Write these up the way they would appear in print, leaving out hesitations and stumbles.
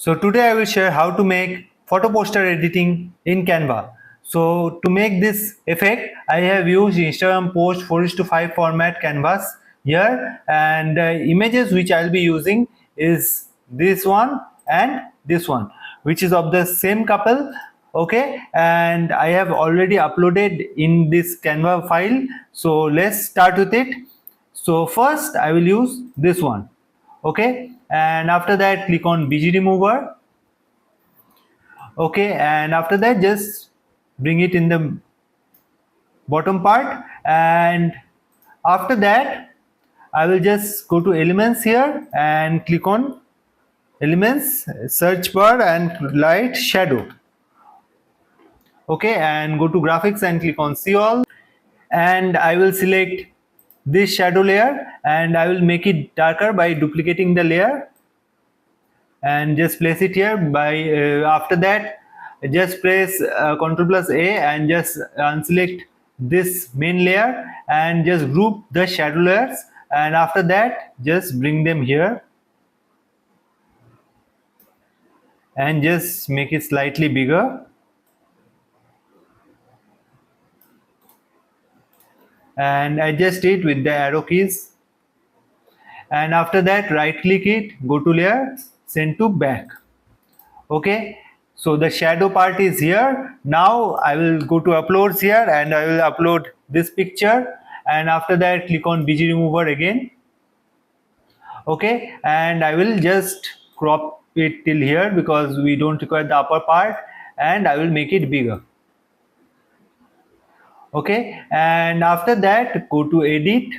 So today I will share how to make photo poster editing in Canva. So to make this effect, I have used Instagram post 4:5 format canvas here, and the images which I'll be using is this one and this one, which is of the same couple. Okay, and I have already uploaded in this Canva file. So let's start with it. So first I will use this one. Okay, and after that click on BG remover. Okay, and after that just bring it in the bottom part, and after that I will just go to elements here and click on elements, search bar, and light shadow. Okay, and go to graphics and click on see all, and I will select this shadow layer and I will make it darker by duplicating the layer and just place it here. By after that just press Ctrl plus A and just unselect this main layer and just group the shadow layers, and after that just bring them here and just make it slightly bigger, and adjust it with the arrow keys, and after that right click it, go to layer, send to back. Okay, so the shadow part is here. Now I will go to uploads here and I will upload this picture, and after that click on BG remover again. Okay, and I will just crop it till here because we don't require the upper part, and I will make it bigger. Okay, and after that go to edit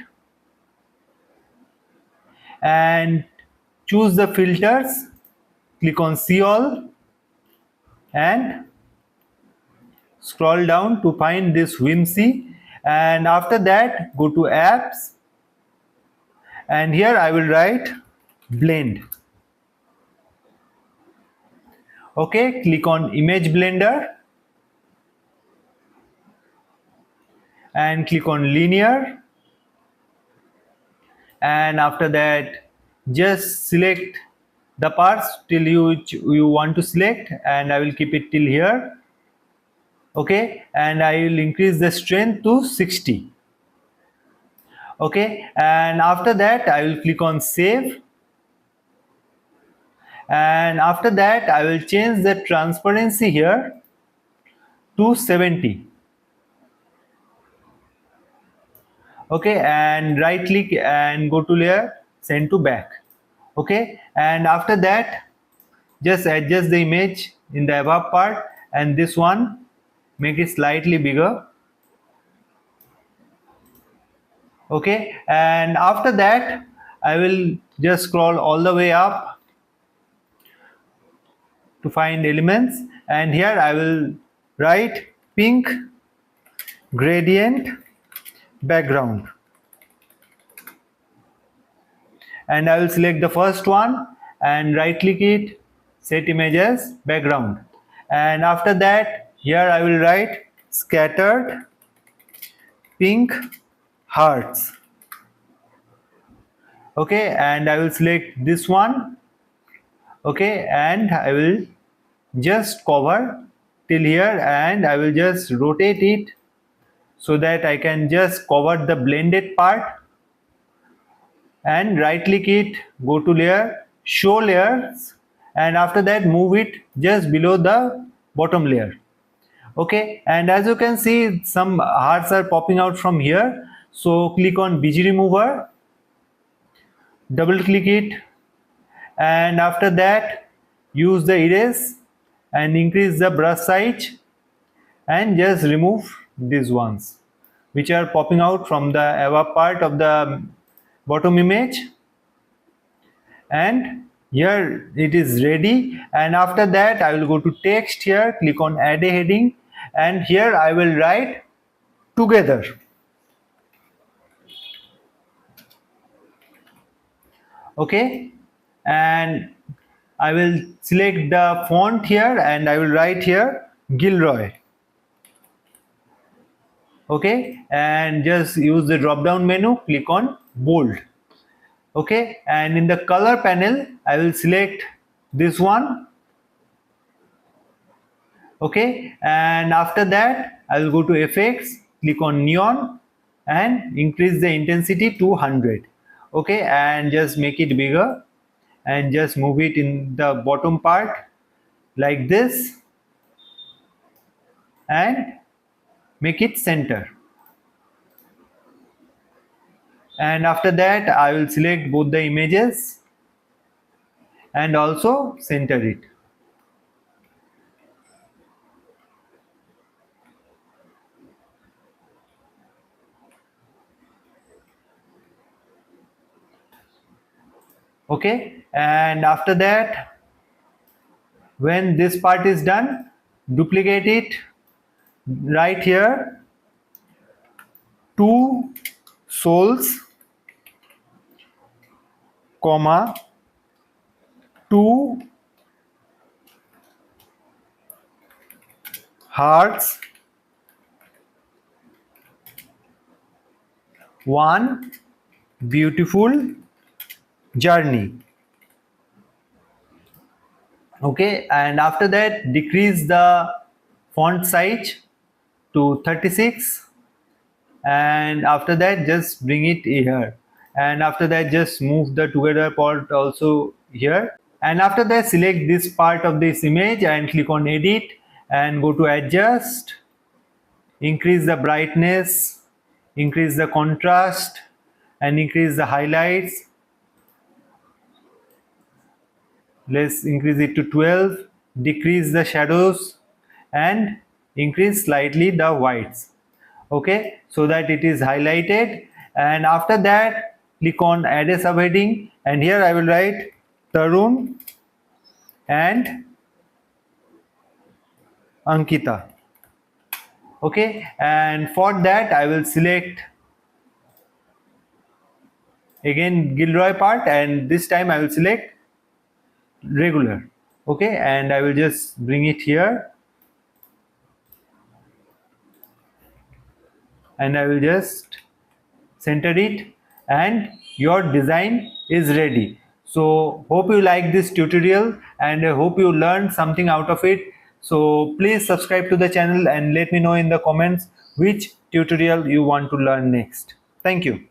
and choose the filters, click on see all and scroll down to find this whimsy, and after that go to apps, and here I will write blend. Okay, click on image blender and click on linear, and after that just select the parts till you want to select, and I will keep it till here. Okay, and I will increase the strength to 60. Okay, and after that I will click on save, and after that I will change the transparency here to 70. Okay, and right click and go to layer, send to back. Okay, and after that just adjust the image in the above part, and this one make it slightly bigger. Okay, and after that I will just scroll all the way up to find elements, and here I will write pink gradient background, and I will select the first one and right click it, set image as background, and after that here I will write scattered pink hearts. Okay, and I will select this one. Okay, and I will just cover till here, and I will just rotate it so that I can just cover the blended part, and right click it, go to layer, show layers, and after that move it just below the bottom layer. Okay, and as you can see some hearts are popping out from here, so click on BG remover, double click it, and after that use the erase and increase the brush size and just remove these ones which are popping out from the above part of the bottom image, and here it is ready. And after that I will go to text here, click on add a heading, and here I will write together. Okay, and I will select the font here and I will write here Gilroy. Okay, and just use the drop down menu, click on bold. Okay, and in the color panel I will select this one Okay, and after that I will go to effects, click on neon and increase the intensity to 100. Okay, and just make it bigger and just move it in the bottom part like this and make it center. And after that I will select both the images and also center it. Okay, and after that, when this part is done, duplicate it right here, two souls, comma, two hearts, one beautiful journey. Okay, and after that decrease the font size to 36, and after that just bring it here, and after that just move the together part also here, and after that select this part of this image and click on edit and go to adjust, increase the brightness, increase the contrast and increase the highlights. Let's increase it to 12, decrease the shadows and increase slightly the whites. Okay, so that it is highlighted, and after that click on add a subheading and here I will write Tarun and Ankita. Okay, and for that I will select again Gilroy part, and this time I will select regular. Okay, and I will just bring it here and I will just center it, and your design is ready. So hope you like this tutorial and I hope you learned something out of it. So please subscribe to the channel and let me know in the comments which tutorial you want to learn next. Thank you.